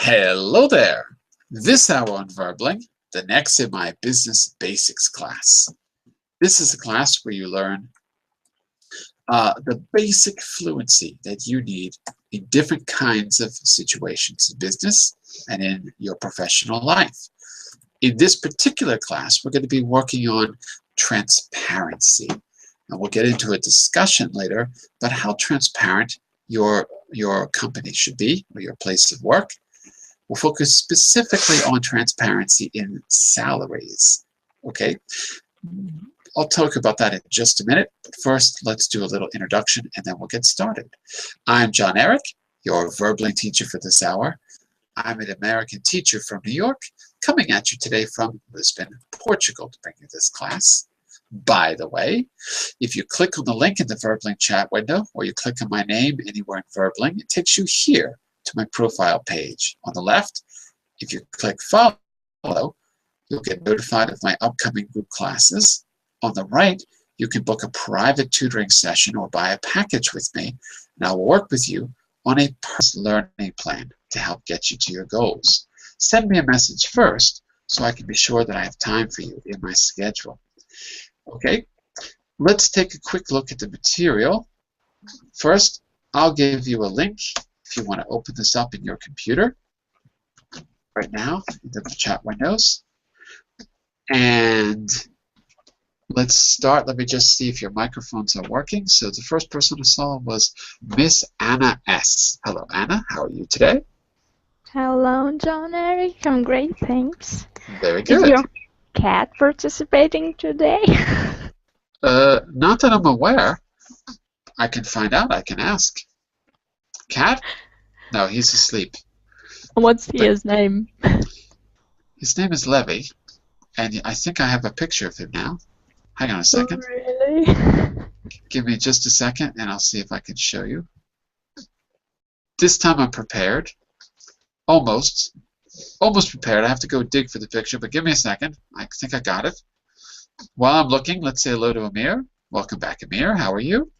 Hello there. This hour on Verbling, the next in my Business Basics class. This is a class where you learn the basic fluency that you need in different kinds of situations in business and in your professional life. In this particular class, we're going to be working on transparency. And we'll get into a discussion later about how transparent your company should be, or your place of work. We'll focus specifically on transparency in salaries. Okay, I'll talk about that in just a minute. But first, let's do a little introduction and then we'll get started. I'm John Eric, your Verbling teacher for this hour. I'm an American teacher from New York, coming at you today from Lisbon, Portugal, to bring you this class. By the way, if you click on the link in the Verbling chat window, or you click on my name anywhere in Verbling, it takes you here to my profile page. On the left, if you click follow, you'll get notified of my upcoming group classes. On the right, you can book a private tutoring session or buy a package with me, and I will work with you on a personal learning plan to help get you to your goals. Send me a message first so I can be sure that I have time for you in my schedule. Okay, let's take a quick look at the material. First, I'll give you a link if you want to open this up in your computer right now in the chat windows. And let's start. Let me just see if your microphones are working. So the first person I saw was Miss Anna S. Hello, Anna. How are you today? Hello, John Eric. I'm great, thanks. Very good. Is your cat participating today? Not that I'm aware. I can find out. I can ask. Cat? No, he's asleep. What's his name? His name is Levy, and I think I have a picture of him now. Hang on a second. Really? Give me just a second, and I'll see if I can show you. This time I'm prepared. Almost prepared. I have to go dig for the picture, but give me a second. I think I got it. While I'm looking, let's say hello to Amir. Welcome back, Amir. How are you?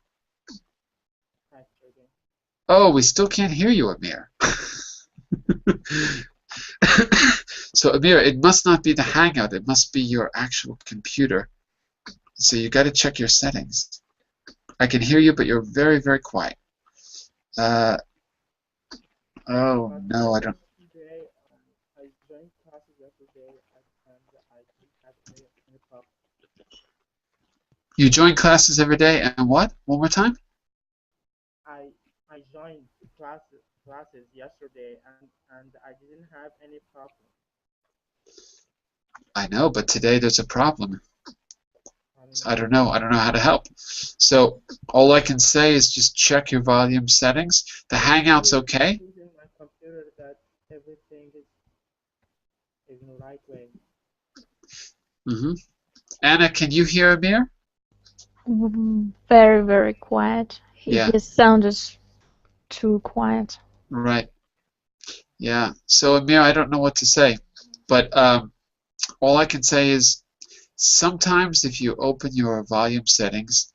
Oh, we still can't hear you, Amir. So, Amir, it must not be the Hangout. It must be your actual computer. So you got to check your settings. I can hear you, but you're very, very quiet. Oh, no, I don't. You join classes every day and what? One more time? I joined classes yesterday and I didn't have any problem. I know, but today there's a problem. So I don't know how to help. So all I can say is just check your volume settings. The Hangout's okay? Using my computer that everything is in the right way. Anna, can you hear Amir? Very, very quiet. Yeah. His sound is too quiet. Right. Yeah. So Amir, I don't know what to say, but all I can say is sometimes if you open your volume settings,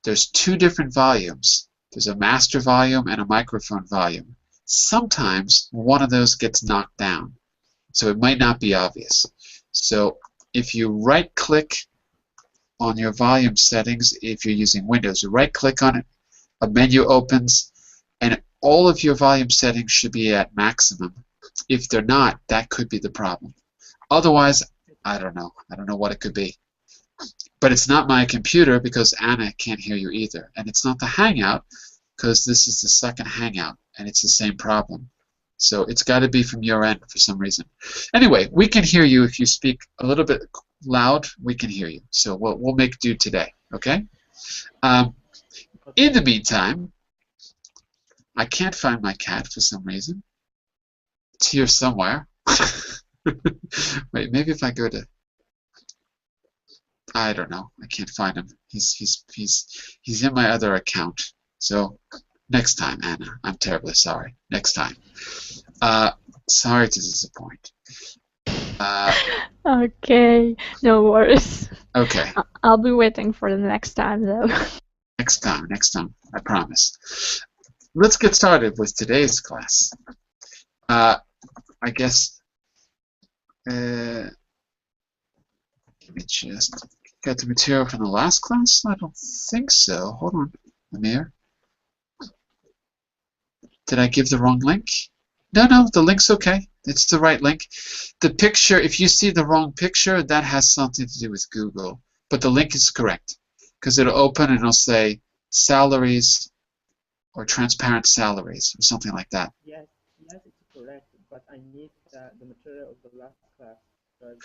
there's two different volumes. There's a master volume and a microphone volume. Sometimes one of those gets knocked down, so it might not be obvious. So if you right-click on your volume settings, if you're using Windows, you right-click on it, a menu opens, and all of your volume settings should be at maximum. If they're not, that could be the problem. Otherwise, I don't know. I don't know what it could be. But it's not my computer because Anna can't hear you either. And it's not the Hangout because this is the second Hangout and it's the same problem. So it's got to be from your end for some reason. Anyway, we can hear you if you speak a little bit loud. We can hear you. So we'll make do today. Okay? In the meantime, I can't find my cat for some reason. It's here somewhere. Wait, maybe if I go to, I don't know. I can't find him. He's in my other account. So next time, Anna. I'm terribly sorry. Next time. Sorry to disappoint. Okay, no worries. Okay. I'll be waiting for the next time, though. Next time. I promise. Let's get started with today's class. I guess, let me just get the material from the last class? I don't think so. Hold on, Amir. Did I give the wrong link? No, the link's okay. It's the right link. The picture, if you see the wrong picture, that has something to do with Google. But the link is correct, because it'll open and it'll say salaries or transparent salaries or something like that. Yes, it's correct, but I need the material of the last class because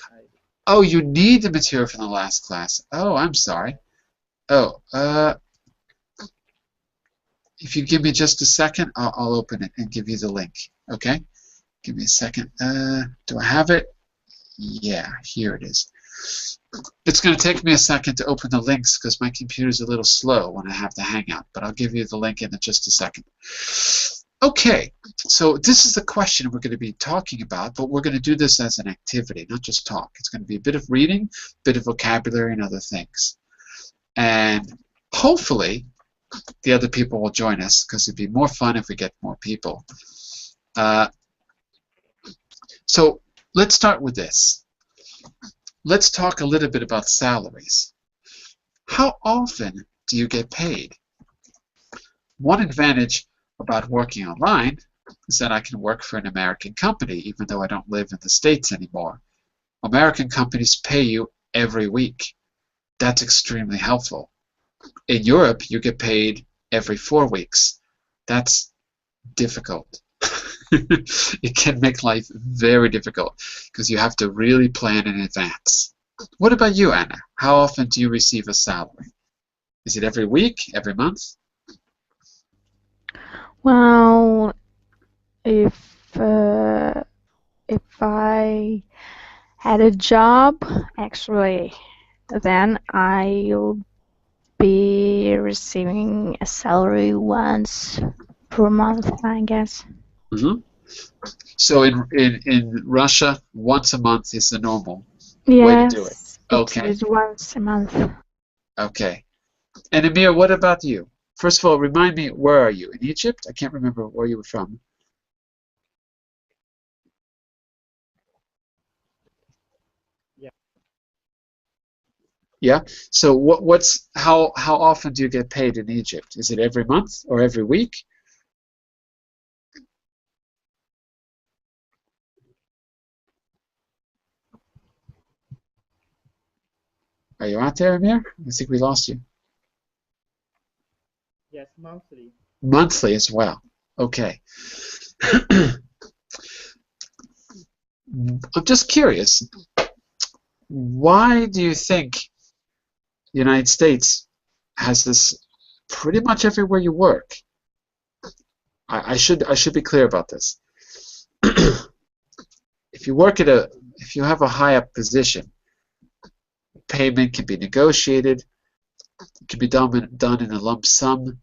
Oh, you need the material from the last class. Oh, I'm sorry. Oh, if you give me just a second, I'll open it and give you the link. Okay? Give me a second. Do I have it? Yeah, here it is. It's going to take me a second to open the links because my computer's a little slow when I have the Hangout, but I'll give you the link in just a second. Okay, so this is the question we're going to be talking about, but we're going to do this as an activity, not just talk. It's going to be a bit of reading, a bit of vocabulary, and other things. And hopefully, the other people will join us because it'd be more fun if we get more people. So let's start with this. Let's talk a little bit about salaries. How often do you get paid? One advantage about working online is that I can work for an American company even though I don't live in the States anymore. American companies pay you every week. That's extremely helpful. In Europe, you get paid every 4 weeks. That's difficult. It can make life very difficult because you have to really plan in advance. What about you, Anna? How often do you receive a salary? Is it every week, every month? Well, if I had a job, actually, then I'll be receiving a salary once per month, I guess. Mm-hmm. So in Russia, once a month is the normal Yes, way to do it. Okay. It is once a month. Okay. And Amir, what about you? First of all, remind me, where are you? In Egypt? I can't remember where you were from. yeah. Yeah. So how often do you get paid in Egypt? Is it every month or every week? Are you out there, Amir? I think we lost you. Yes, monthly. Monthly as well. Okay. I'm just curious. Why do you think the United States has this pretty much everywhere you work? I should be clear about this. If you have a high up position, payment can be negotiated. It can be done in a lump sum.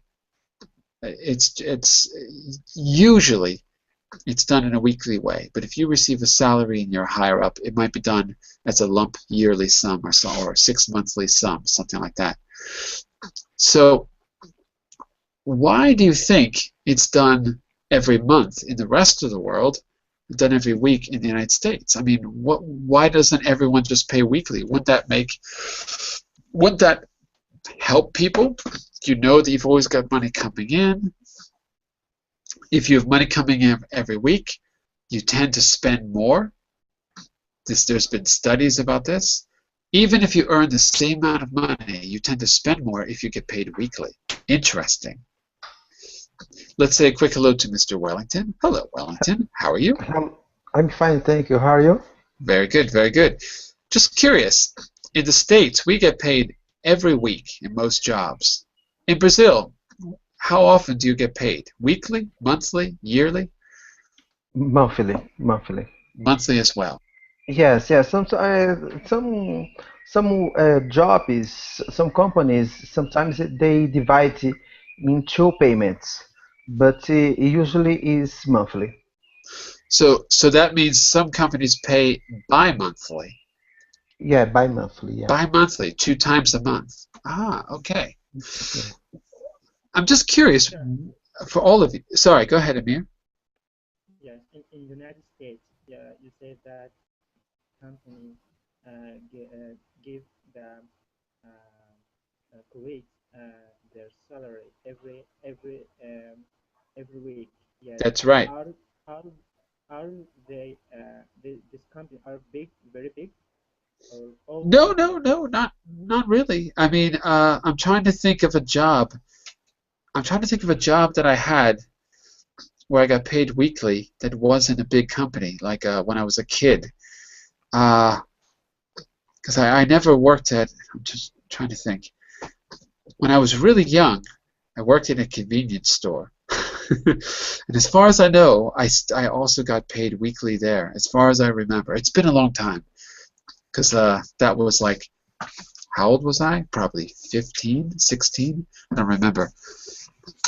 It's usually it's done in a weekly way. But if you receive a salary and you're higher up, it might be done as a lump yearly sum or 6 monthly sum, something like that. So why do you think it's done every month in the rest of the world, done every week in the United States? I mean, why doesn't everyone just pay weekly? Wouldn't that help people? You know that you've always got money coming in. If you have money coming in every week, you tend to spend more. There's been studies about this. Even if you earn the same amount of money, you tend to spend more if you get paid weekly. Interesting. Let's say a quick hello to Mr. Wellington. Hello, Wellington. How are you? I'm fine, thank you. How are you? Very good, very good. Just curious, in the States, we get paid every week in most jobs. In Brazil, how often do you get paid? Weekly, monthly, yearly? Monthly. Monthly as well. Yes. Some companies sometimes they divide in two payments, but it usually is monthly. So that means some companies pay bi-monthly. Yeah, bi-monthly. Yeah. Bi-monthly, 2 times a month. Ah, okay. Okay. I'm just curious, for all of you. Sorry, go ahead, Amir. Yes, in United States, yes, say that company give the colleagues their salary every week. Yes. That's right. Are are this company are big, very big, or all No, companies? no, no, not really. I mean, I'm trying to think of a job. I'm trying to think of a job that I had where I got paid weekly that wasn't a big company, like when I was a kid. Because I never worked at, I'm just trying to think. When I was really young, I worked in a convenience store. And as far as I know, I also got paid weekly there, as far as I remember. It's been a long time, because that was like, how old was I? Probably 15, 16? I don't remember.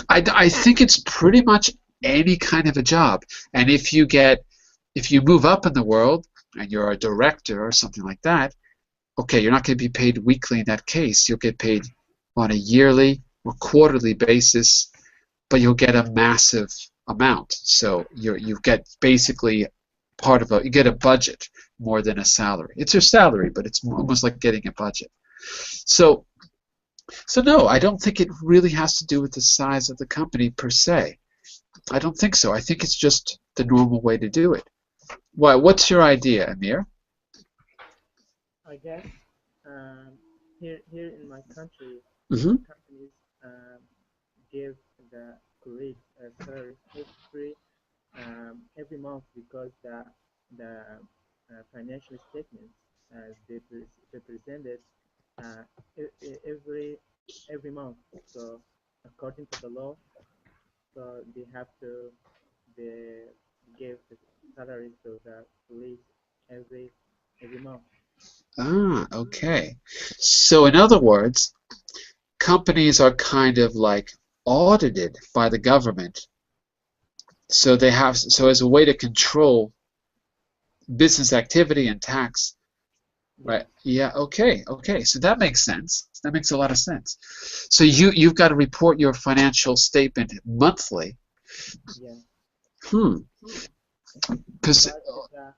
I think it's pretty much any kind of a job. And if you move up in the world and you're a director or something like that, okay, you're not going to be paid weekly in that case. You'll get paid on a yearly or quarterly basis, but you'll get a massive amount. So you get basically you get a budget more than a salary. It's your salary, but it's almost like getting a budget. So no, I don't think it really has to do with the size of the company per se. I don't think so. I think it's just the normal way to do it. What's your idea, Amir? I guess um, here in my country, Mm-hmm. companies give the colleagues a salary every month because the financial statements they presented uh, every month. So according to the law, so they give the salary to the police every every month. Ah, okay. So in other words, companies are kind of like audited by the government. So as a way to control business activity and tax, Yes, right? Yeah, okay. So that makes sense. That makes a lot of sense. So you've got to report your financial statement monthly. yes. Hmm. Because But the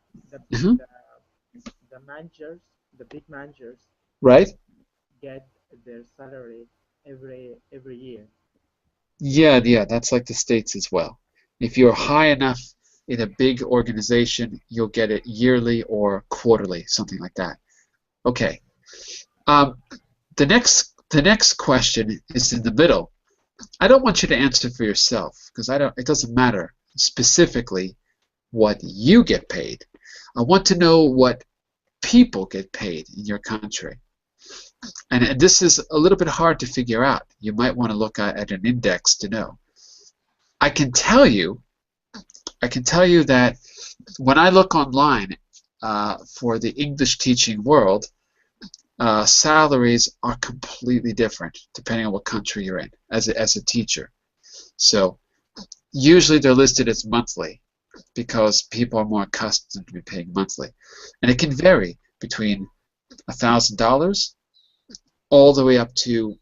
mhm, the the managers, the big managers, right? get their salary every year. Yeah, that's like the States as well. If you're high enough in a big organization, you'll get it yearly or quarterly, something like that. Okay. Um, the next question is in the middle. I don't want you to answer for yourself because I don't. It doesn't matter specifically what you get paid. I want to know what people get paid in your country. And this is a little bit hard to figure out. You might want to look at an index to know. I can tell you, I can tell you that when I look online for the English teaching world, salaries are completely different depending on what country you're in as a teacher. So usually they're listed as monthly because people are more accustomed to be paying monthly. And it can vary between $1,000 all the way up to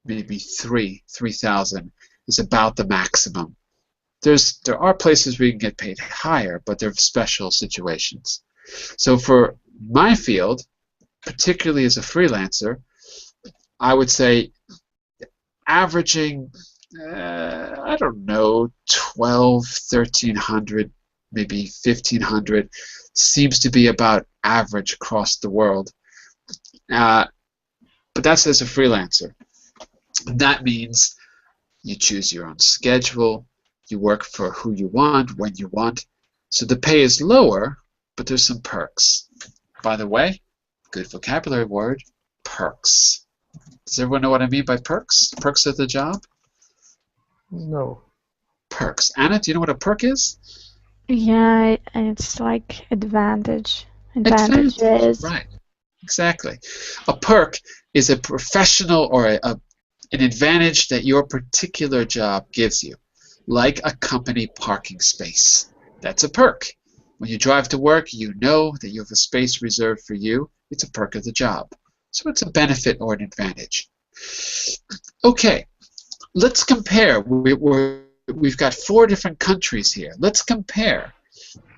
maybe 3,000 is about the maximum. There are places where you can get paid higher, but they're special situations. So for my field, particularly as a freelancer, I would say averaging, I don't know, 12, 1,300, maybe 1,500 seems to be about average across the world. But that's as a freelancer. That means you choose your own schedule, you work for who you want, when you want. So the pay is lower, but there's some perks. By the way, good vocabulary word, perks. Does everyone know what I mean by perks? Perks of the job? No. Perks. Anna, do you know what a perk is? Yeah, it's like Advantage. advantages. Right. Exactly. A perk is a professional or an advantage that your particular job gives you, like a company parking space. That's a perk. When you drive to work, you know that you have a space reserved for you. It's a perk of the job. So it's a benefit or an advantage. Okay, let's compare. We've got 4 different countries here. Let's compare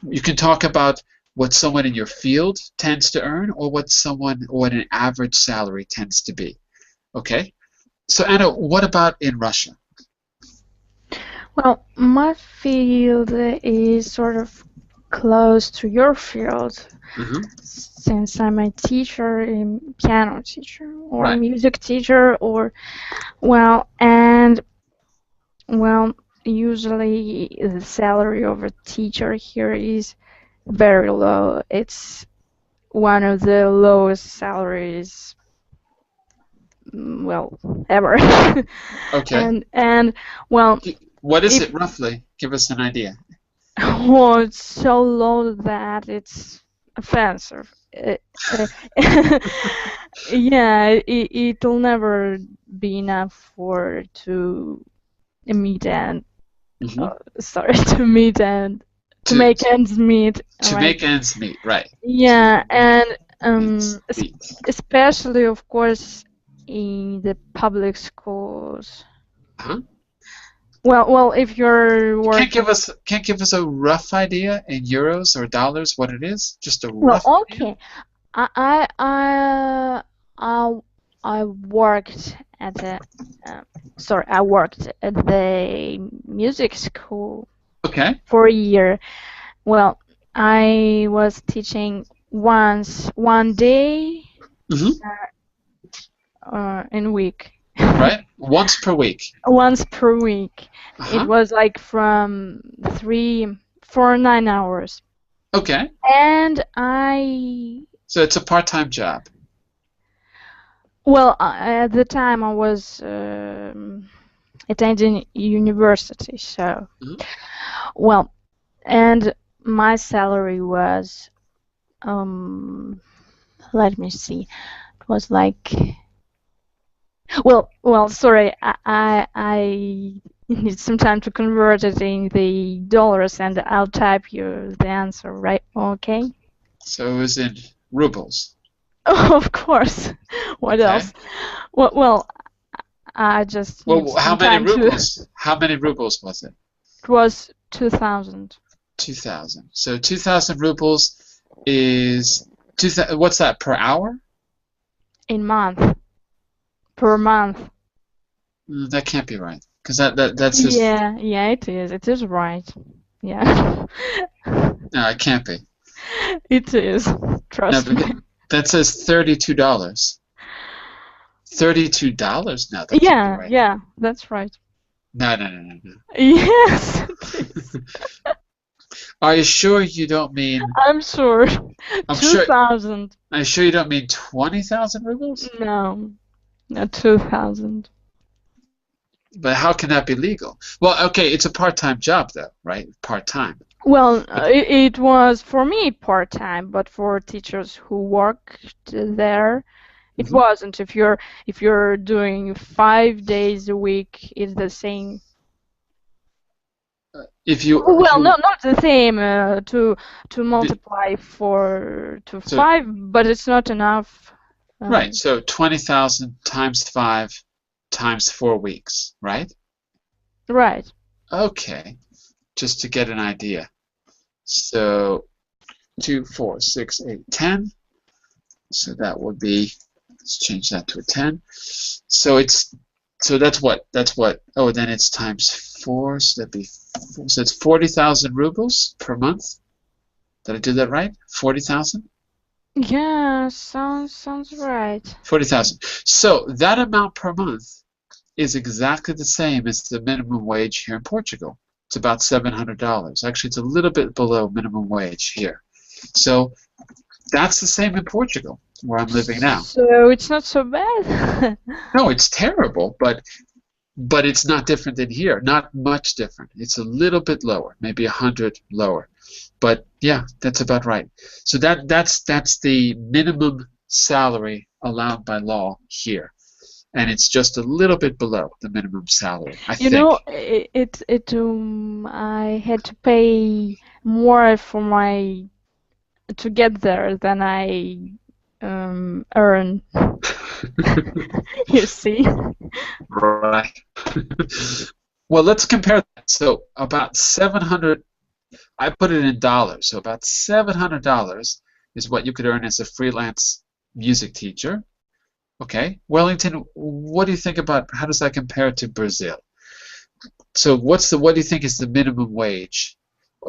You can talk about what someone in your field tends to earn, or what an average salary tends to be. Okay? So Anna, what about in Russia? Well, my field is sort of close to your field, Mhm. since I'm a teacher, a piano teacher, or a Right. music teacher, or well, usually the salary of a teacher here is very low. It's one of the lowest salaries, well, ever. Okay. And well, What is if it roughly? Give us an idea. oh, it's so low that it's offensive. Uh, yeah, it'll never be enough to meet and Mhm. sorry, to meet and to To make ends meet. to Like, make ends meet, right? yeah, and Ends meet. especially of course in the public schools. Huh? Well, if you're You working. can't give us a rough idea in euros or dollars what it is? Just a Well, rough idea? okay. I I I I worked at the I worked at the music school Okay. for a year. Well, I was teaching one day Hmm. in a week. Right? Once per week. Once per week. It Uh-huh. was like from 9 hours. Okay. And So it's a part-time job. well, at the time I was attending university, so Mhm. well, and my salary was let me see, it was like sorry, I need some time to convert it in the dollars, and I'll type you the answer, right? Okay. So it was in rubles. Of course. What Okay. else? Well, I just need Well, how some many time to. rubles? How many rubles was it? It was 2,000 2,000. So 2,000 rubles is what's that per hour? in month per month. That can't be right. Because that's just Yeah, it is. It is right. Yeah, no, it can't be. it is. No, Trust me. but that says $32. $32? No, that can't be Yeah, right. yeah, that's right. No. Yes, it is. Are you sure you don't mean? I'm sure. I'm sure. 2,000. Are you sure you don't mean 20,000 rubles? No, not 2,000. But how can that be legal? Well, okay, it's a part-time job though, right? Part-time. Well, it was for me part-time, but for teachers who worked there, it Mhm. wasn't. If you're doing 5 days a week, it's the same. If you Well, no, not the same. To multiply to So 5, but it's not enough. right, so 20,000 times 5 times 4 weeks, right? Right. Okay, just to get an idea. So 2, 4, 6, 8, 10. So that would be, let's change that to a 10. So that's what? Oh, then it's times 4, so that'd be so it's 40,000 rubles per month. Did I do that right? 40,000? Yeah, sounds right. 40,000. So that amount per month is exactly the same as the minimum wage here in Portugal. It's about $700. Actually, it's a little bit below minimum wage here. So that's the same in Portugal, where I'm living now. So it's not so bad. No, it's terrible, but it's not different than here. Not much different. It's a little bit lower, maybe 100 lower. But yeah, that's about right. So that's the minimum salary allowed by law here. And it's just a little bit below the minimum salary, I You think. know, I had to pay more to get there than I earn. You see? Right. Well, let's compare that. So about 700 I put it in dollars. So about $700 is what you could earn as a freelance music teacher. Okay, Wellington, what do you think about how does that compare to Brazil? So what do you think is the minimum wage?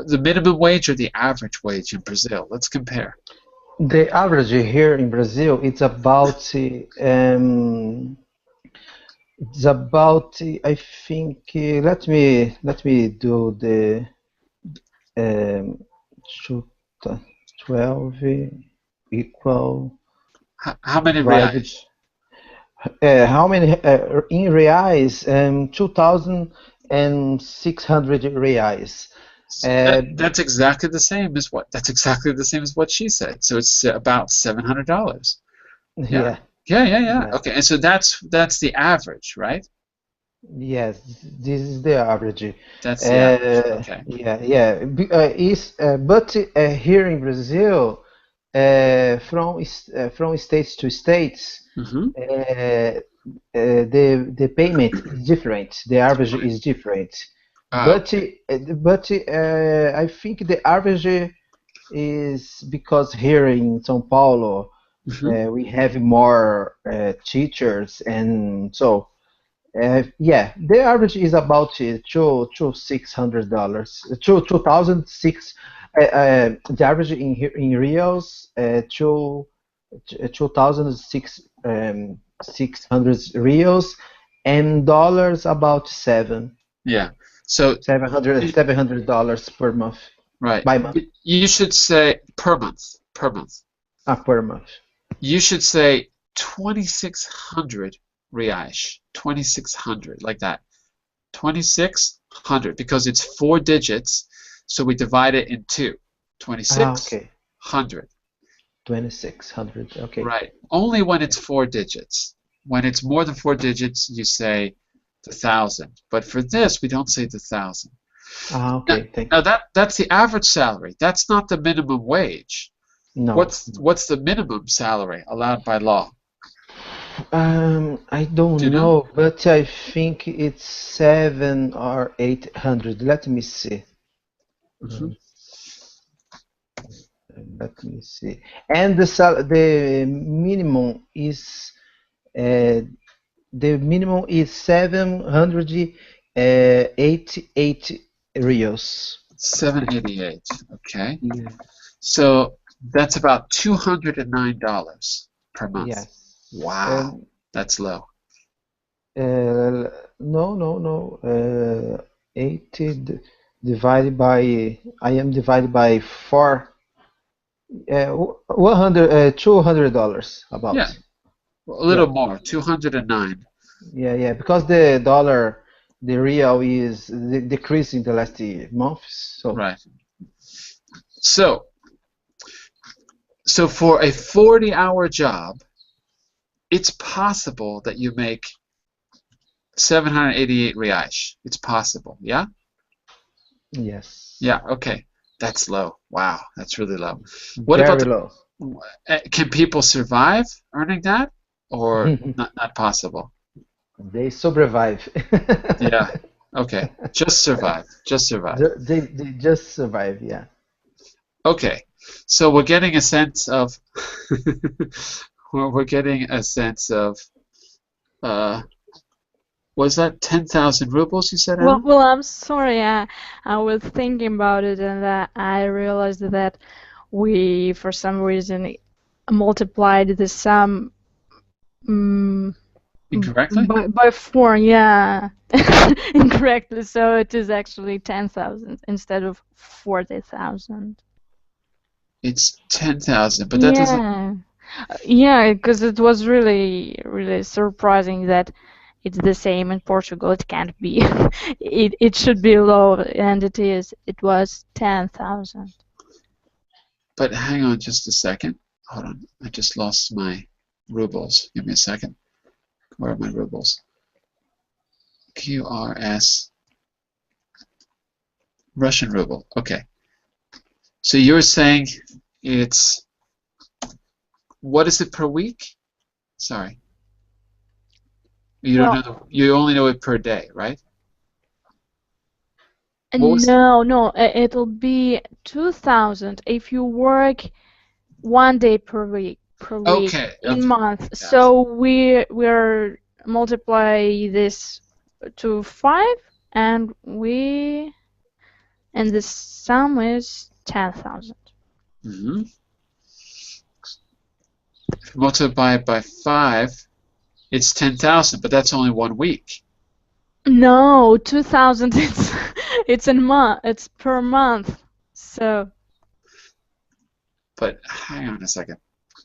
The minimum wage or the average wage in Brazil? Let's compare. The average here in Brazil, it's about I think let me do the um, two- 12 equal How many divided reais? how many in reais 2,600 reais. That's exactly the same as what she said. So it's about $700. Yeah. Yeah, Yeah. yeah. Okay, and so that's the average, right? Yes, this is the average. That's the average. Okay. Yeah. But here in Brazil, from states to states, Mm-hmm. the payment is different. The average Right. is different. Oh, But I think the average is because here in São Paulo, mm-hmm. we have more teachers, and so. Yeah, the average is about two $600, two thousand six. The average in here in reals, 2,600 reals, and dollars about Yeah. So $700 per month right. by month. You should say per month. Per month. Per month. You should say 2,600 reais. 2,600, like that. 2,600, because it's 4 digits, so we divide it in two. 2,600. Okay, 2,600. Okay. Right. Only when it's 4 digits. When it's more than 4 digits, you say the thousand. But for this, we don't say the thousand. Okay. Thank Now that's the average salary. That's not the minimum wage. you. No. What's the minimum salary allowed by law? I don't Do you know? know, but I think it's 700 or 800. Let me see. Mhm. Let me see. And the minimum is uh, 788 reals. 788. Okay. Yeah. So that's about $209 per month. Yes. Wow, that's low. No. 80 divided by I am divided by 4. 200 $200 about. Yeah, a little Yeah. more, 209. Yeah, because the dollar, the real is decreasing the last months. So Right. So for a 40-hour job, it's possible that you make 788 reais. It's possible, yeah? yes, Yeah, okay. That's low. Wow, that's really low. What very about low. can people survive earning that or not possible? They survive. Yeah. Okay. Just survive. Just survive. They just survive. Yeah. Okay. So we're getting a sense of we're getting a sense of was that 10,000 rubles you said, Anna? Well, I'm sorry. I was thinking about it, and I realized that we, for some reason, multiplied the sum Incorrectly? by 4. Yeah, incorrectly. So it is actually 10,000 instead of 40,000. It's 10,000, but that doesn't. Yeah, because it was really, really surprising that it's the same in Portugal. It can't be. It should be low, and it is. It was 10,000. But hang on just a second. Hold on. I just lost my rubles. Give me a second. Where are my rubles? QRS. Russian ruble. Okay. So you're saying it's, what is it per week? Sorry. You don't know. You only know it per day, right? What was? No, it'll be 2,000 if you work 1 day per week Okay, in okay. month. Got it. So we're multiply this to 5, and the sum is 10,000. Mm-hmm. If you multiply it by 5, it's 10,000, but that's only 1 week. No, 2,000. It's in month. It's per month. So But hang on a second,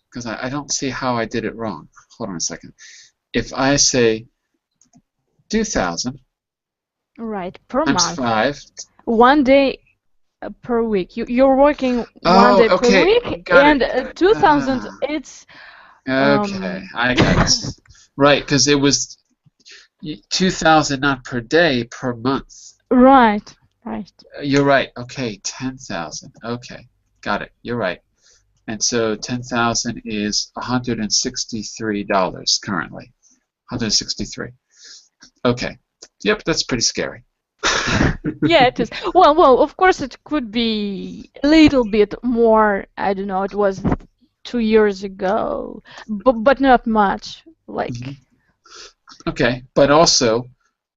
because I don't see how I did it wrong. Hold on a second. If I say 2,000 right, per times month. 5. 1 day per week. You're working 1 Oh, day per okay. week, Got and it. 2,000. It's Okay, I got it. Right, because it was 2,000 not per day, per month. right. You're right. Okay, 10,000. Okay, got it. You're right. And so 10,000 is $163 currently. 163. Okay. Yep, that's pretty scary. Yeah, it is. Well, of course it could be a little bit more. I don't know. It was 2 years ago, but not much. Like, Mhm. Okay, but also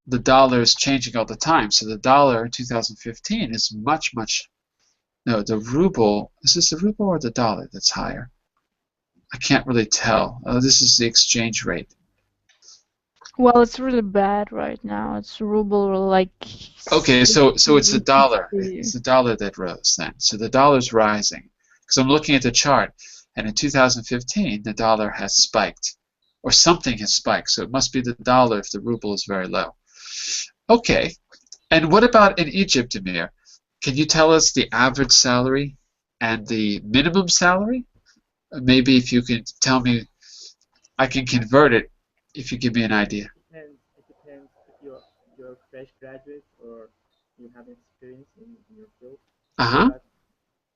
the dollar is changing all the time. So the dollar in 2015 is much, much. No, the ruble. Is this the ruble or the dollar that's higher? I can't really tell. This is the exchange rate. well, it's really bad right now. It's ruble like Okay, so it's the dollar. 60. It's the dollar that rose then. So the dollar's rising. Because I'm looking at the chart, and in 2015 the dollar has spiked, or something has spiked. So it must be the dollar if the ruble is very low. Okay, and what about in Egypt, Amir? Can you tell us the average salary and the minimum salary? Maybe if you can tell me, I can convert it if you give me an idea. It depends if you're fresh graduate or you have experience in your field. Uh-huh.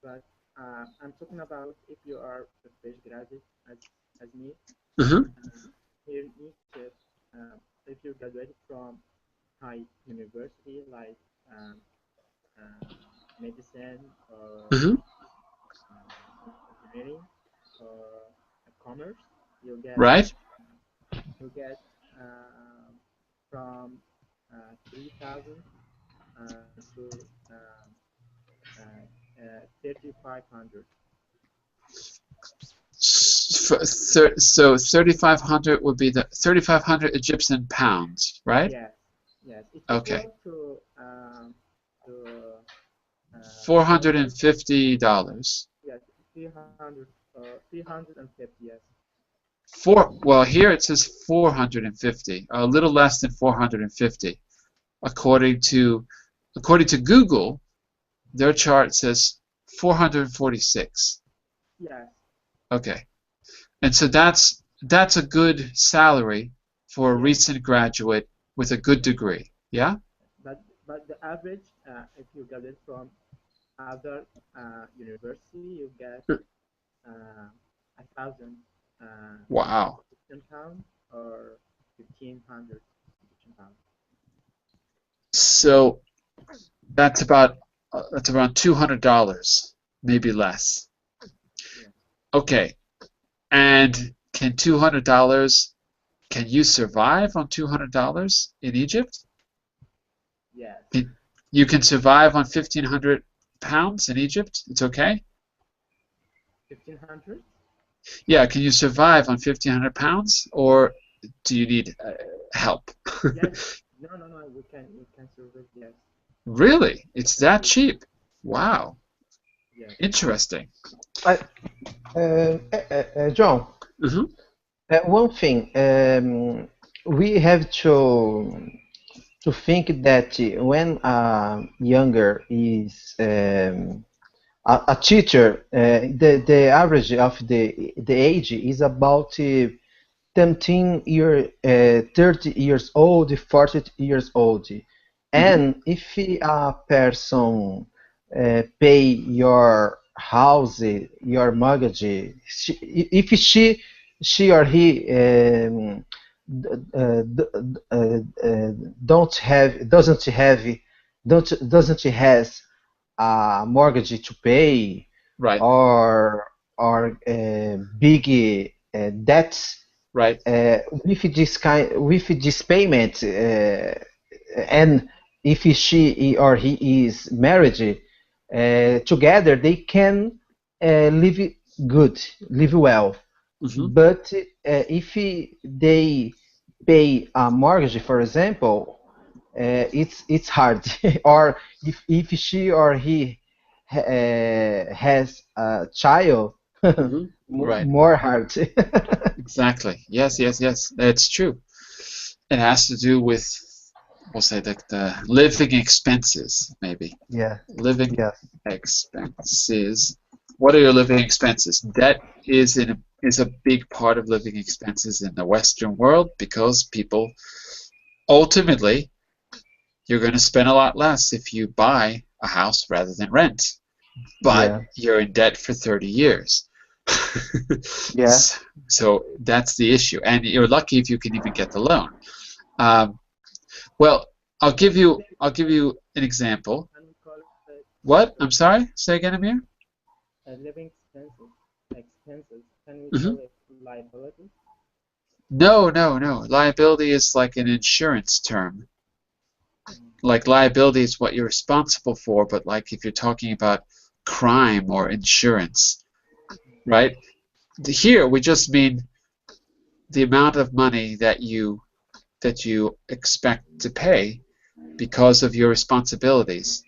But I'm talking about if you are a fresh graduate as me. Uh-huh. Here in Egypt, if you graduated from high university like um, uh, medicine or Uh-huh. engineering or commerce, you'll get Right? you get from 3,000 to 3,500. So 3,500 would be the 3,500 Egyptian pounds, right? Yes, yes, it's Okay. equal to $450. yes 300 350 yes. Well, here it says 450, a little less than 450. According to Google, their chart says 446. Yes, Okay. And so that's a good salary for a yes, recent graduate with a good degree. Yeah? but the average if you graduate from other university you get 1,000 Wow. Egyptian pound or 1,500 Egyptian pound. So that's around $200, maybe less. Yes, Okay. And can you survive on $200 in Egypt? yes, You can survive on 1,500 pounds in Egypt? It's okay? 1,500. Yeah, can you survive on 1,500 pounds, or do you need help? Yes, no, we can survive. Yes, Really? It's that yes, cheap? Wow. yes, Interesting. I, John, Hmm. one thing, we have to think that when a younger is a teacher, the average of the age is about 30 years old, 40 years old. Hmm. And if a person pay your house, your mortgage, if she or he d- uh, d- uh, doesn't have doesn't she has a mortgage to pay Right. or big debts Right. with this payment and if she or he is married together they can live good, live well. Hmm. But if they pay a mortgage, for example, it's hard. Or if she or he has a child, Hmm. Right. more hard. Exactly. Yes, yes, yes. It's true. It has to do with, we'll say, the living expenses, maybe. Yeah, Living yeah, expenses. What are your living expenses? Debt is a big part of living expenses in the Western world because people ultimately you're going to spend a lot less if you buy a house rather than rent. But yeah, you're in debt for 30 years. yeah. So that's the issue. And you're lucky if you can even get the loan. Um, well, I'll give you an example. And we call it What? I'm sorry? Say again, Amir? living expenses. Expenses. Can we Hmm. call it liability? No, no, no. Liability is like an insurance term. Mm. Like liability is what you're responsible for, but like if you're talking about crime or insurance, right? Here we just mean the amount of money that you expect to pay because of your responsibilities,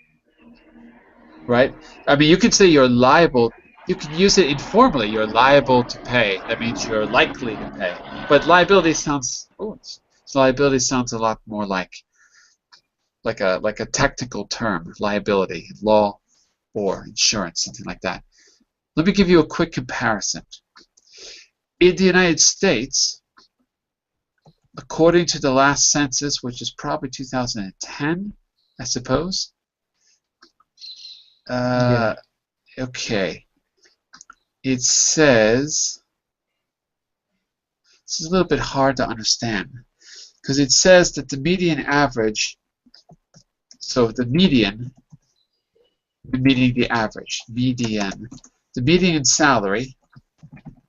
right? I mean, you can say you're liable. You can use it informally. You're liable to pay. That means you're likely to pay. But liability sounds. Oh, liability sounds a lot more like a technical term, liability, law, or insurance, something like that. Let me give you a quick comparison. In the United States, according to the last census, which is probably 2010, I suppose. Yeah. Okay. It says, this is a little bit hard to understand because it says that the median average, so the median, meaning the average, the median salary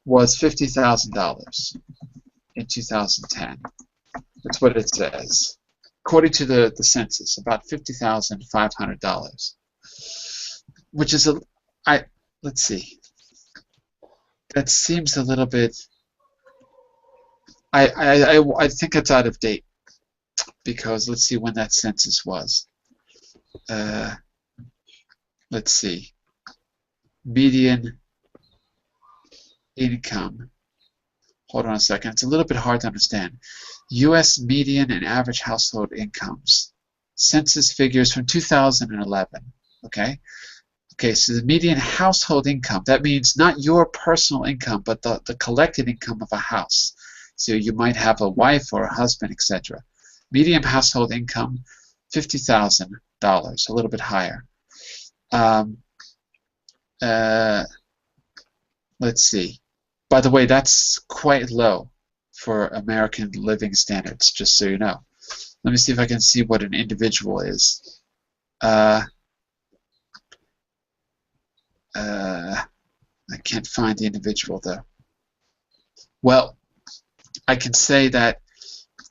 was $50,000 in 2010. That's what it says. According to the census, about $50,500, which is let's see, that seems a little bit, I think it's out of date because let's see when that census was. Let's see, median income. Hold on a second, it's a little bit hard to understand. U.S. median and average household incomes. Census figures from 2011, okay? Okay, so the median household income, that means not your personal income, but the collected income of a house. So you might have a wife or a husband, etc. Median household income, $50,000, a little bit higher. Let's see. By the way, that's quite low for American living standards, just so you know. Let me see if I can see what an individual is. I can't find the individual though. Well, I can say that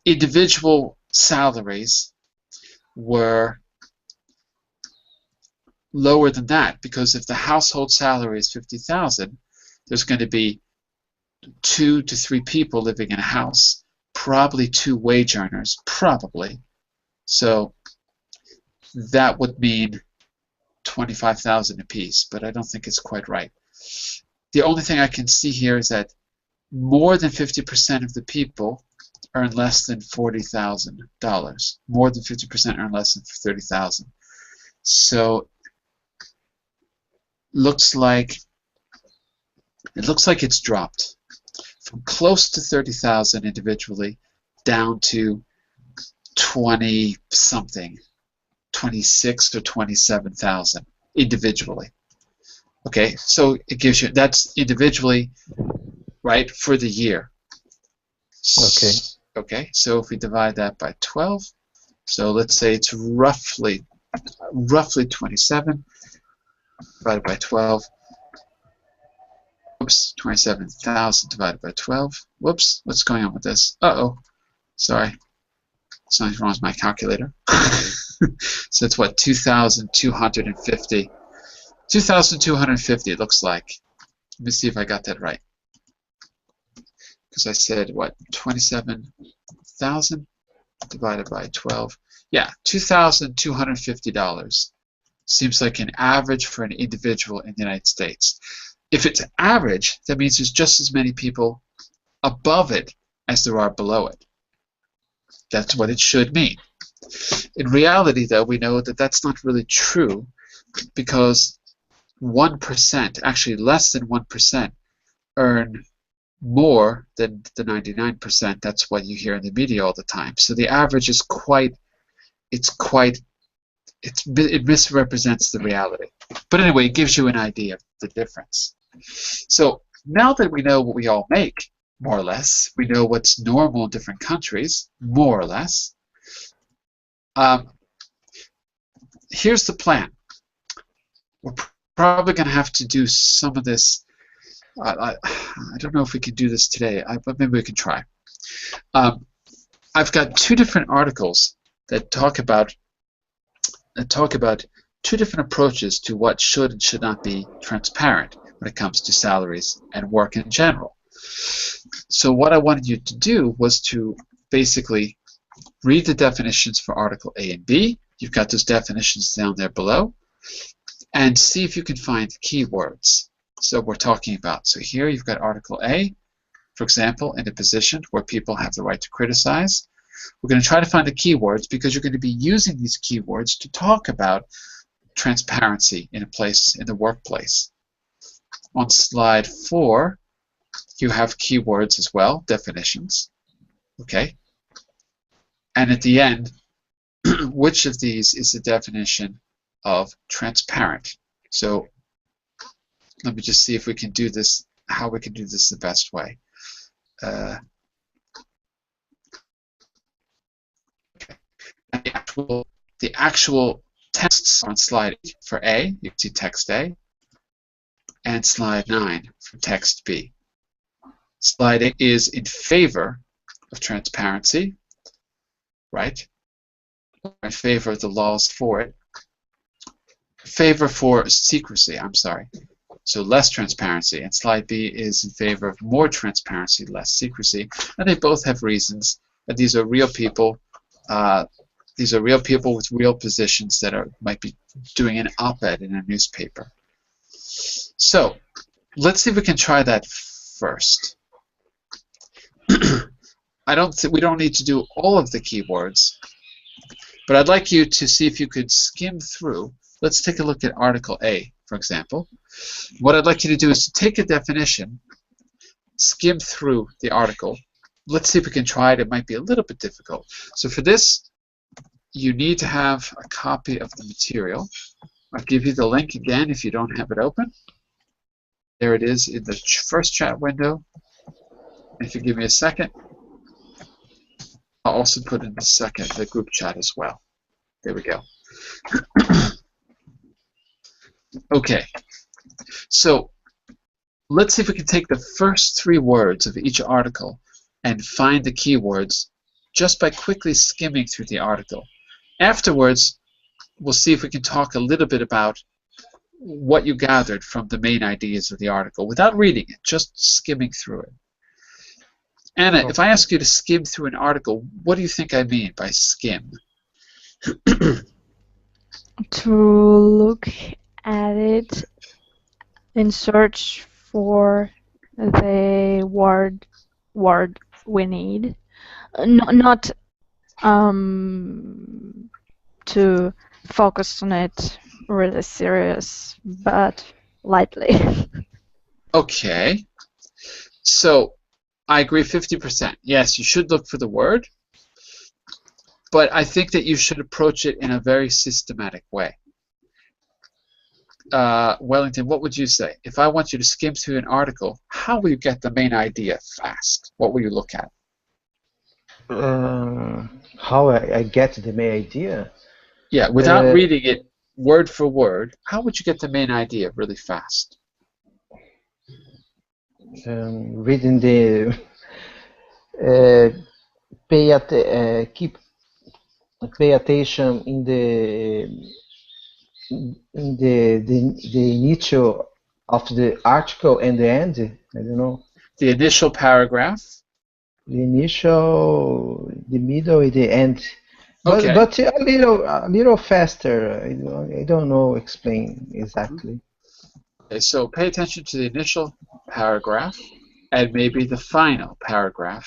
individual salaries were lower than that because if the household salary is 50,000, there's going to be 2 to 3 people living in a house, probably 2 wage earners, probably. So that would mean 25,000 apiece, but I don't think it's quite right. The only thing I can see here is that more than 50% of the people earn less than $40,000. More than 50% earn less than $30,000. So it looks like it's dropped from close to 30,000 individually down to 20 something, 26 or 27,000 individually. Okay, so it gives you, that's individually, right, for the year. Okay. Okay, so if we divide that by 12, so let's say it's roughly roughly 27 divided by 12. Whoops, 27,000 divided by 12. Whoops, what's going on with this? Uh-oh, sorry. Something's wrong with my calculator. So it's what, 2,250. 2,250 it looks like. Let me see if I got that right. Because I said, what, 27,000 divided by 12. Yeah, $2,250 seems like an average for an individual in the United States. If it's average, that means there's just as many people above it as there are below it. That's what it should mean. In reality, though, we know that that's not really true because 1%, actually less than 1%, earn more than the 99%. That's what you hear in the media all the time. So the average is it misrepresents the reality. But anyway, it gives you an idea of the difference. So now that we know what we all make, more or less, we know what's normal in different countries, more or less, here's the plan. We're probably going to have to do some of this. I don't know if we can do this today, but maybe we can try. I've got two different articles that talk about two different approaches to what should and should not be transparent when it comes to salaries and work in general. So what I wanted you to do was to basically read the definitions for Article A and B. You've got those definitions down there below, and see if you can find keywords. So we're talking about. So here you've got Article A, for example, in a position where people have the right to criticize. We're going to try to find the keywords because you're going to be using these keywords to talk about transparency in the workplace. On slide 4, you have keywords as well, definitions. Okay. And at the end, which of these is the definition of transparent? So let me just see if we can do this, how we can do this the best way. Okay. And the actual texts on slide 8 for A, you can see text A, and slide 9 for text B. Slide 8 is in favor of transparency, right? In favor of the laws for it. Favor for secrecy, I'm sorry. So less transparency. And slide B is in favor of more transparency, less secrecy. And they both have reasons. And these are real people. These are real people with real positions that might be doing an op-ed in a newspaper. So let's see if we can try that first. We don't need to do all of the keywords, but I'd like you to see if you could skim through. Let's take a look at Article A, for example. What I'd like you to do is to take a definition, skim through the article. Let's see if we can try it. It might be a little bit difficult. So for this, you need to have a copy of the material. I'll give you the link again if you don't have it open. There it is in the first chat window. If you give me a second, I'll also put in the group chat as well. There we go. Okay, so let's see if we can take the first 3 words of each article and find the keywords just by quickly skimming through the article. Afterwards, we'll see if we can talk a little bit about what you gathered from the main ideas of the article without reading it, just skimming through it. Anna, if I ask you to skim through an article, what do you think I mean by skim? To look at it and search for the word we need. Not to focus on it really serious, but lightly. Okay. So I agree 50%. Yes, you should look for the word, but I think that you should approach it in a very systematic way. Wellington, what would you say? If I want you to skim through an article, how will you get the main idea fast? What will you look at? How I get the main idea? Yeah, without Uh, reading it word for word, how would you get the main idea really fast? Reading the keep pay attention in the initial of the article and the end. I don't know. The initial paragraph. The initial, the middle, and the end. But Okay. a little faster. I don't know explain exactly. Okay, so pay attention to the initial paragraph and maybe the final paragraph.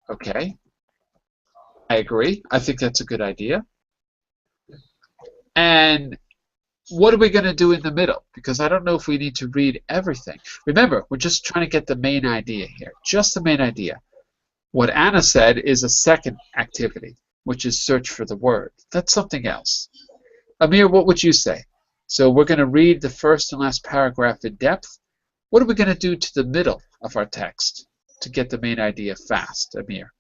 Okay, I agree. I think that's a good idea. And what are we going to do in the middle? Because I don't know if we need to read everything. Remember, we're just trying to get the main idea here, just the main idea. What Anna said is a second activity, which is search for the word. That's something else. Amir, what would you say? So we're going to read the first and last paragraph in depth. What are we going to do to the middle of our text to get the main idea fast, Amir?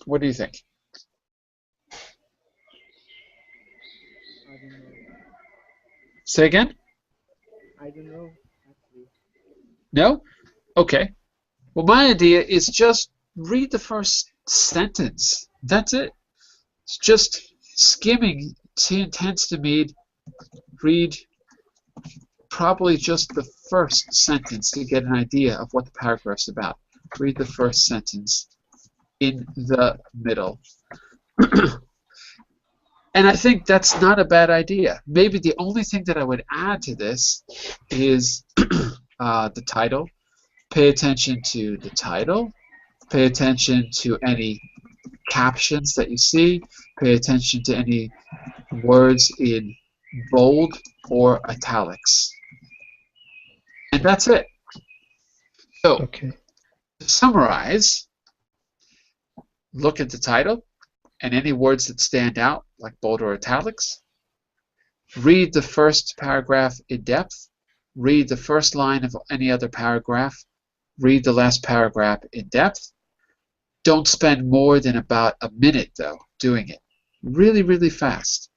What do you think? I don't know. Say again? I don't know actually. No? Okay. Well, my idea is just read the first sentence. That's it. It's just skimming tends to mean read probably just the first sentence to get an idea of what the paragraph's about. Read the first sentence in the middle. And I think that's not a bad idea. Maybe the only thing that I would add to this is the title. Pay attention to the title. Pay attention to any captions that you see. Pay attention to any words in bold or italics. And that's it. So, Okay. to summarize, look at the title and any words that stand out, like bold or italics. Read the first paragraph in depth. Read the first line of any other paragraph. Read the last paragraph in depth. Don't spend more than about a minute, though, doing it. Really, really fast.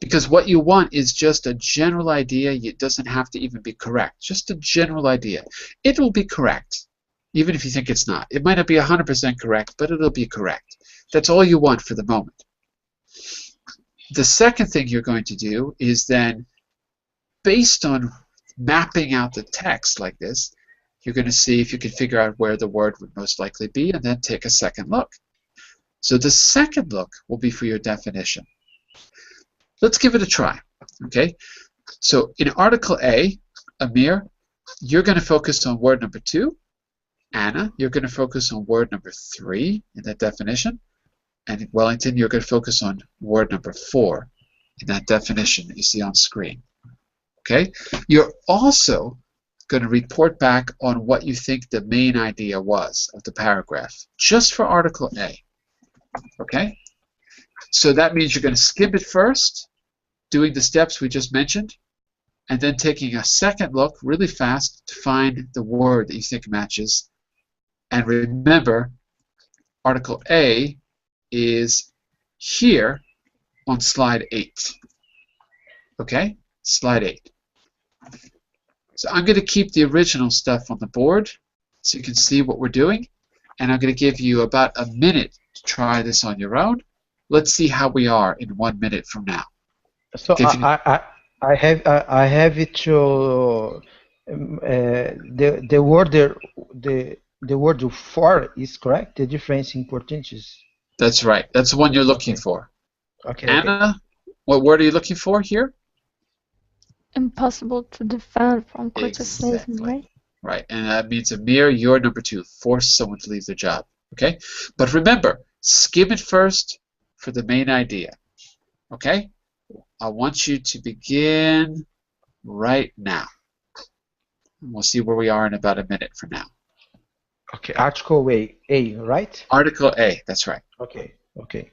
Because what you want is just a general idea. It doesn't have to even be correct. Just a general idea. It will be correct, even if you think it's not. It might not be 100% correct, but it'll be correct. That's all you want for the moment. The second thing you're going to do is then, based on mapping out the text like this, you're going to see if you can figure out where the word would most likely be and then take a second look. So the second look will be for your definition. Let's give it a try. Okay. So in Article A, Amir, you're going to focus on word number 2. Anna, you're going to focus on word number 3 in that definition. And Wellington, you're going to focus on word number 4 in that definition that you see on screen. Okay? You're also going to report back on what you think the main idea was of the paragraph, just for Article A. Okay? So that means you're going to skim it first, doing the steps we just mentioned, and then taking a second look really fast to find the word that you think matches. And remember, Article A is here on slide 8. Okay? Slide 8. So I'm going to keep the original stuff on the board so you can see what we're doing. And I'm going to give you about a minute to try this on your own. Let's see how we are in 1 minute from now. So Okay, if you, I have it to the word there, the word for is correct. The difference in percentages. that's right. That's the one you're looking for. Okay. Anna, what word are you looking for here? Impossible to defend from criticism, Exactly. right? Right, and that means Amir, you're number 2. Force someone to leave their job. Okay? But remember, skim it first for the main idea. Okay? I want you to begin right now. And we'll see where we are in about a minute from now. Okay. Article A, right? Article A, that's right. Okay. Okay.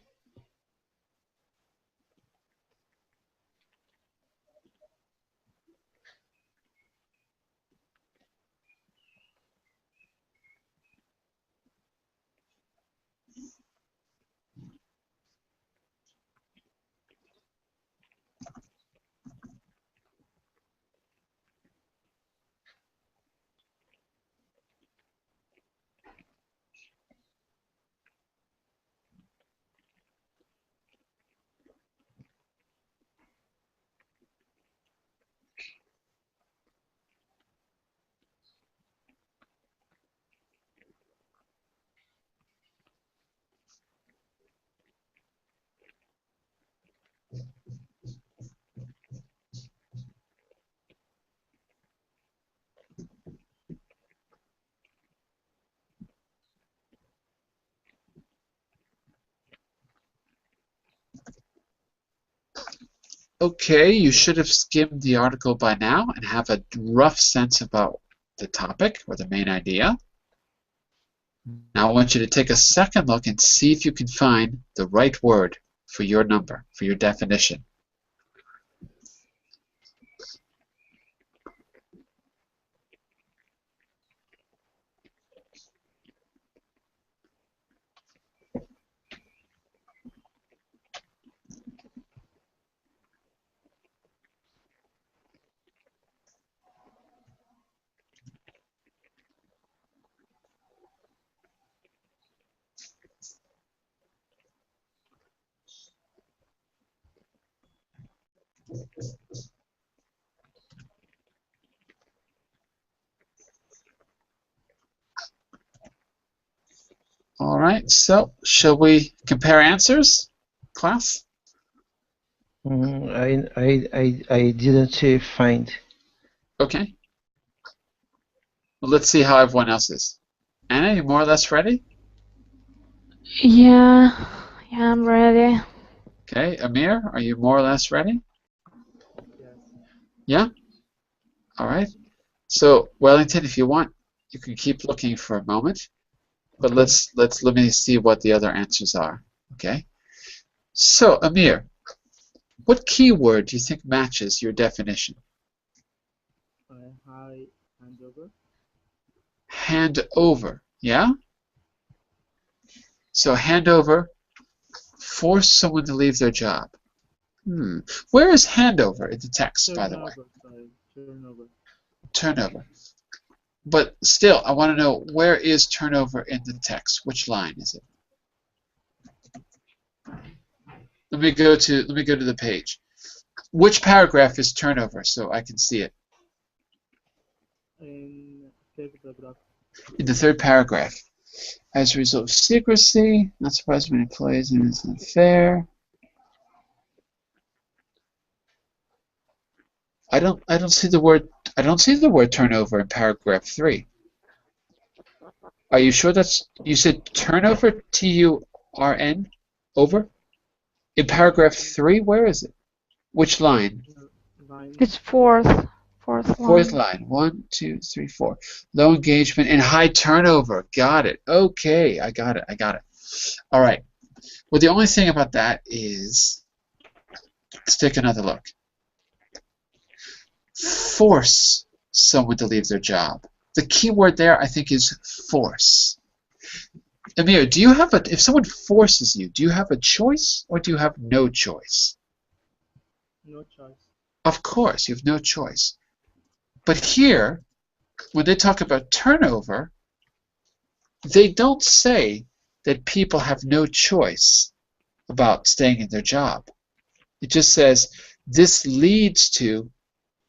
Okay, you should have skimmed the article by now and have a rough sense about the topic or the main idea. Now I want you to take a second look and see if you can find the right word for your number, for your definition. All right, so shall we compare answers, class? I didn't find. Okay. Well, let's see how everyone else is. Anna, you more or less ready? Yeah, I'm ready. Okay, Amir, are you more or less ready? Yes. Yeah? All right. So, Wellington, if you want, you can keep looking for a moment. But let me see what the other answers are. Okay. So, Amir, what keyword do you think matches your definition? High handover. Hand over, yeah? So hand over, force someone to leave their job. Where is handover in the text, by the way? Turnover. Turnover. But still, I want to know, where is turnover in the text? Which line is it? Let me go to the page. Which paragraph is turnover so I can see it? In third paragraph. In the third paragraph. As a result of secrecy, not surprised when employees and it's unfair. I don't see the word turnover in paragraph 3. Are you sure you said turnover, T-U-R-N, over? In paragraph 3, where is it? Which line? It's fourth Fourth line. 1, 2, 3, 4. Low engagement and high turnover. Got it. Okay, I got it. All right. Well, the only thing about that is, let's take another look. Force someone to leave their job. The key word there, I think, is force. Amir, if someone forces you, do you have a choice or do you have no choice? No choice. Of course, you have no choice. But here, when they talk about turnover, they don't say that people have no choice about staying in their job. It just says this leads to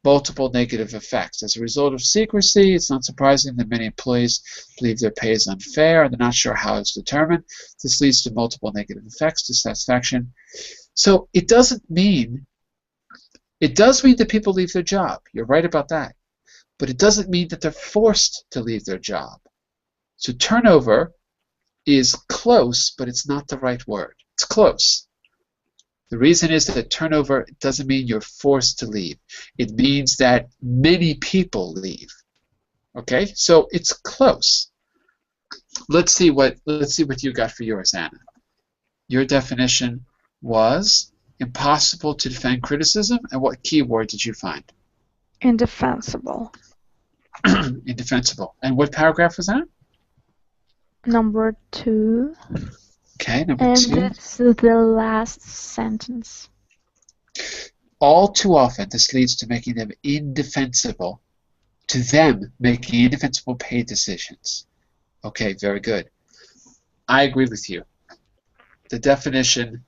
multiple negative effects. As a result of secrecy, it's not surprising that many employees believe their pay is unfair and they're not sure how it's determined. This leads to multiple negative effects, dissatisfaction. So it does mean that people leave their job. You're right about that. But it doesn't mean that they're forced to leave their job. So turnover is close, but it's not the right word. It's close. The reason is that turnover doesn't mean you're forced to leave. It means that many people leave. Okay, so it's close. Let's see what you got for yours, Anna. Your definition was impossible to defend criticism, and what keyword did you find? Indefensible. Indefensible. And what paragraph was that? Number 2. Okay, number and 2. And this is the last sentence. All too often, this leads to making them indefensible, to them making indefensible pay decisions. Okay, very good. I agree with you. The definition,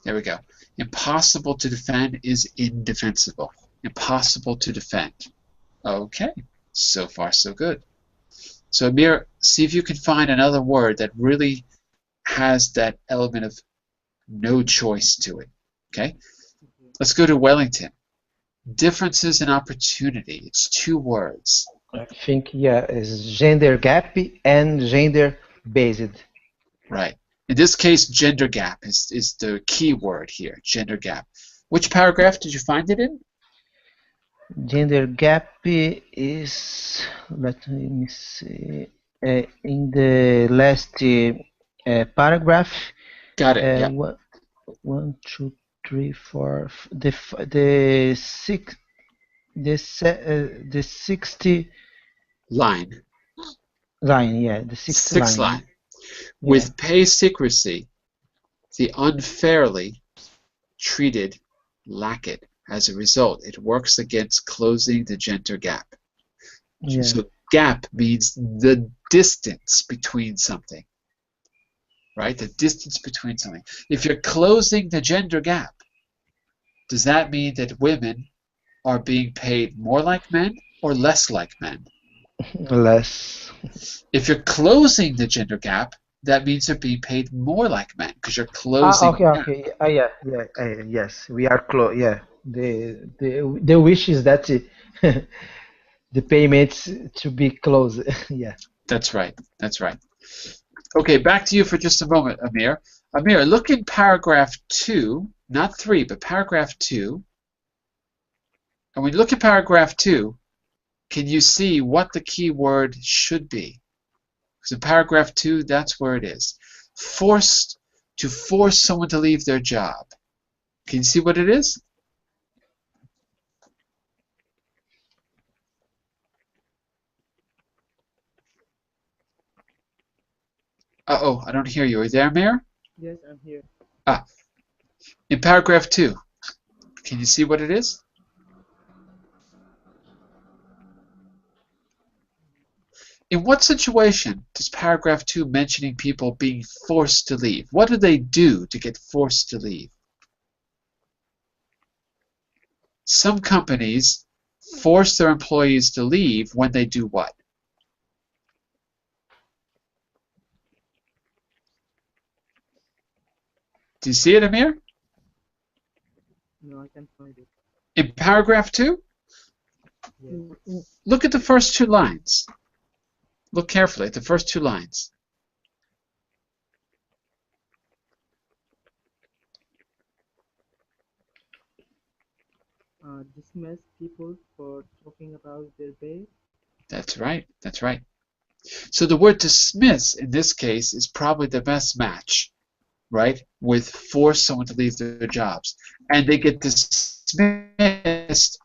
there we go. Impossible to defend is indefensible. Impossible to defend. Okay, so far so good. So Amir, see if you can find another word that really has that element of no choice to it. Okay? Let's go to Wellington. Differences in opportunity. It's 2 words. I think, yeah, it's gender gap and gender based. Right. In this case, gender gap is the key word here, gender gap. Which paragraph did you find it in? Gender gap is, let me see, in the last paragraph. Got it. Yeah. One, two, three, four. The 60 Line. line. Yeah, the 60 Sixth line. line. With pay secrecy, the unfairly treated lack it. As a result, it works against closing the gender gap. Yeah. So gap means the distance between something, right? The distance between something. If you're closing the gender gap, does that mean that women are being paid more like men or less like men? Less. If you're closing the gender gap, that means they're being paid more like men because you're closing. Okay, okay. Yes, we are close. Yeah, the wish is that the payments to be close. Yeah. That's right. That's right. Okay, back to you for just a moment, Amir. Amir, look in paragraph 2, not 3, but paragraph 2. And when you look at paragraph 2, can you see what the key word should be? Because in paragraph 2, that's where it is. Forced, to force someone to leave their job. Can you see what it is? Uh-oh, I don't hear you. Are you there, Amir? Yes, I'm here. In paragraph 2, can you see what it is? In what situation does paragraph 2 mentioning people being forced to leave? What do they do to get forced to leave? Some companies force their employees to leave when they do what? Do you see it, Amir? No, I can't find it. In paragraph 2? Yes. Look at the first 2 lines. Look carefully at the first 2 lines. Dismiss people for talking about their pay. That's right. That's right. So the word dismiss in this case is probably the best match, right? With force someone to leave their jobs. And they get dismissed.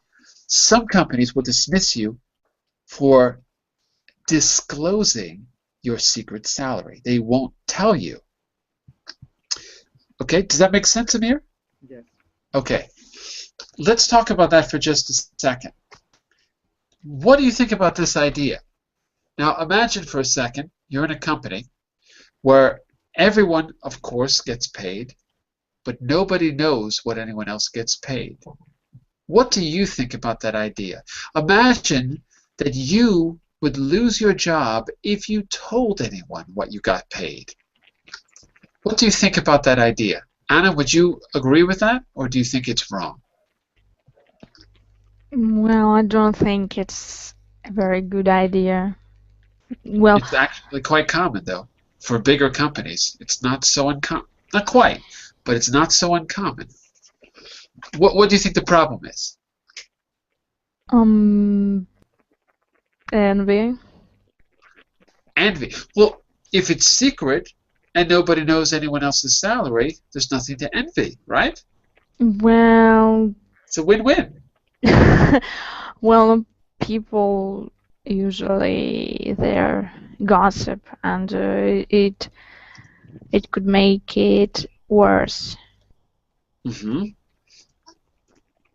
Some companies will dismiss you for disclosing your secret salary. They won't tell you. Okay, does that make sense, Amir? Yes. Okay. Let's talk about that for just a second. What do you think about this idea? Now imagine for a second you're in a company where everyone, of course, gets paid, but nobody knows what anyone else gets paid. What do you think about that idea? Imagine that you would lose your job if you told anyone what you got paid. What do you think about that idea? Anna, would you agree with that, or do you think it's wrong? Well, I don't think it's a very good idea. Well, It's actually quite common, though, for bigger companies. It's not so uncommon. Not quite, but it's not so uncommon. What do you think the problem is? envy. Envy. Well, if it's secret and nobody knows anyone else's salary, there's nothing to envy, right? Well, It's a win-win. well, people usually they're gossip, and it could make it worse.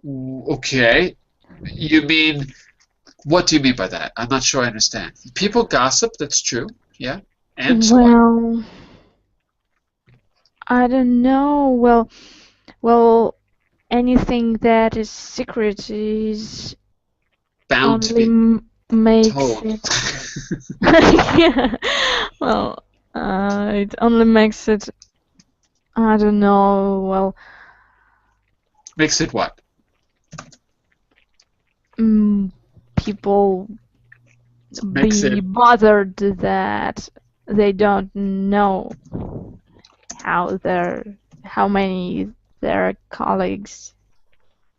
Okay. You mean, what do you mean by that? I'm not sure I understand. People gossip, that's true. Yeah. And so what? Well, I don't know. Well, anything that is secret is Bound to only be makes told. it. Yeah. Well, it only makes it. I don't know. Well, Makes it what? people Makes be it bothered that they don't know how many their colleagues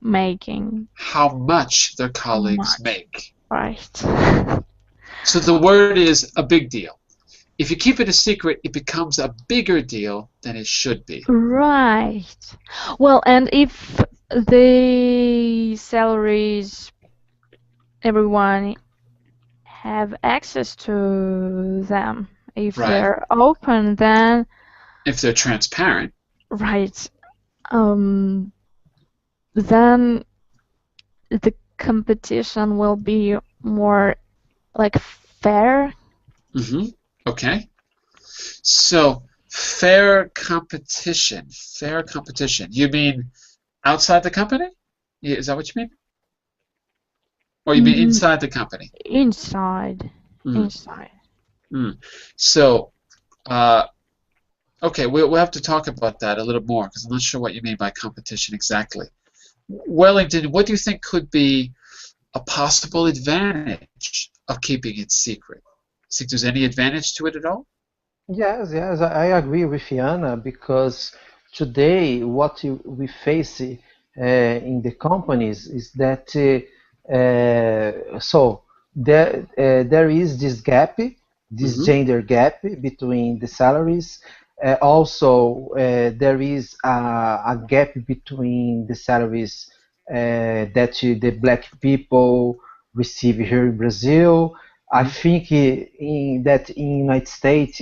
making how much their colleagues much. make. Right. So the word is a big deal. If you keep it a secret, it becomes a bigger deal than it should be. Right. Well, and if the salaries everyone have access to them, if Right. they're open, then If they're transparent, right. Then the competition will be more like fair. okay? So fair competition. Fair competition. You mean outside the company? Is that what you mean? Or you mean Mm, inside the company? inside. Mm, Inside. mm. So, okay, we'll have to talk about that a little more because I'm not sure what you mean by competition exactly. Wellington, what do you think could be a possible advantage of keeping it secret? Think there's any advantage to it at all? Yes, yes, I agree with Yana because today what we face in the companies is that there is this gap, this Mm-hmm. gender gap between the salaries. Also, there is a gap between the salaries that the black people receive here in Brazil. I think that in United States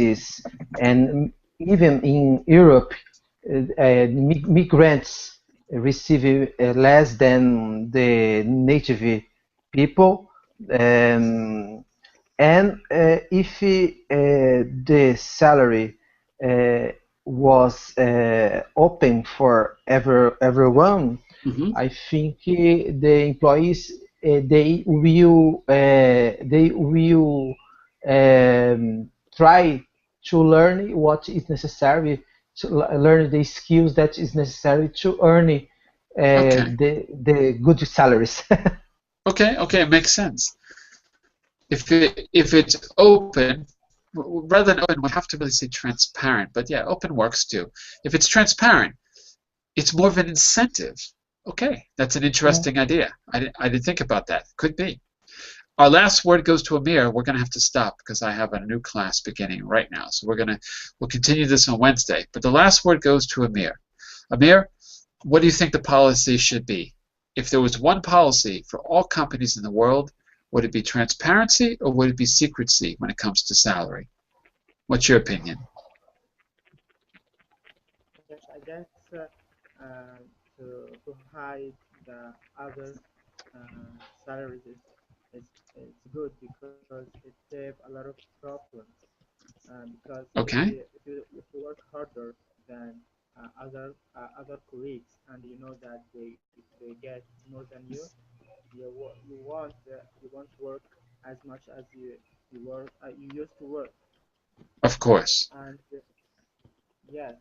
and even in Europe, migrants receive less than the native people. Um, and if the salary uh, was open for everyone, Mm-hmm. I think the employees they will try to learn what is necessary to learn the skills that is necessary to earn Okay. the good salaries. Okay, it makes sense. If it's open, rather than open, we have to really say transparent. But yeah, open works too. If it's transparent, it's more of an incentive. Okay, that's an interesting idea. I didn't think about that. Could be. Our last word goes to Amir. We're going to have to stop because I have a new class beginning right now. So we'll continue this on Wednesday. But the last word goes to Amir. Amir, what do you think the policy should be? If there was one policy for all companies in the world, would it be transparency or would it be secrecy when it comes to salary? What's your opinion? Yes, I guess to hide the other salaries is, is good because it saves a lot of problems. Because Okay, if you work harder than other colleagues and you know that they get more than you, you won't work as much as you used to work. of course. And yes,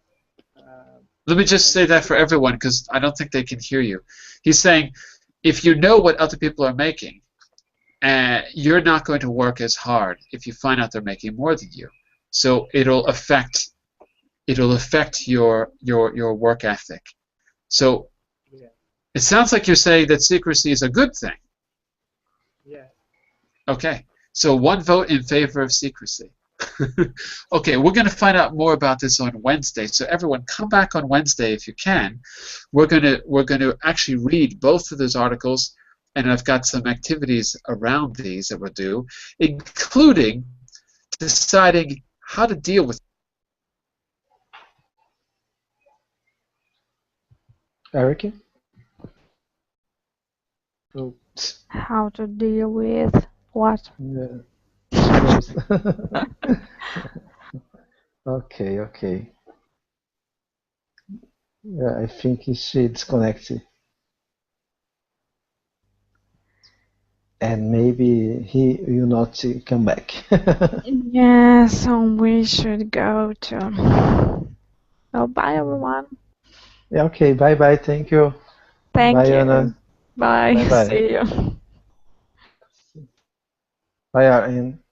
uh, Let me just and say that maybe for everyone because I don't think they can hear you. He's saying if you know what other people are making, you're not going to work as hard if you find out they're making more than you. So it'll affect your work ethic. So yeah, it sounds like you're saying that secrecy is a good thing. yeah. Okay, so one vote in favor of secrecy. Okay, we're going to find out more about this on Wednesday. So everyone, come back on Wednesday if you can. We're going to actually read both of those articles, and I've got some activities around these that we'll do, including deciding how to deal with. Eric? Oops. How to deal with what? Yeah. Yes. Okay, okay. Yeah, I think she disconnected. And maybe he will not come back. Yeah, so we should go to. Well, bye everyone. Yeah, okay, bye bye. Thank you. Thank Bye, you. Anna. Bye. Bye bye. See you. Bye, Ian.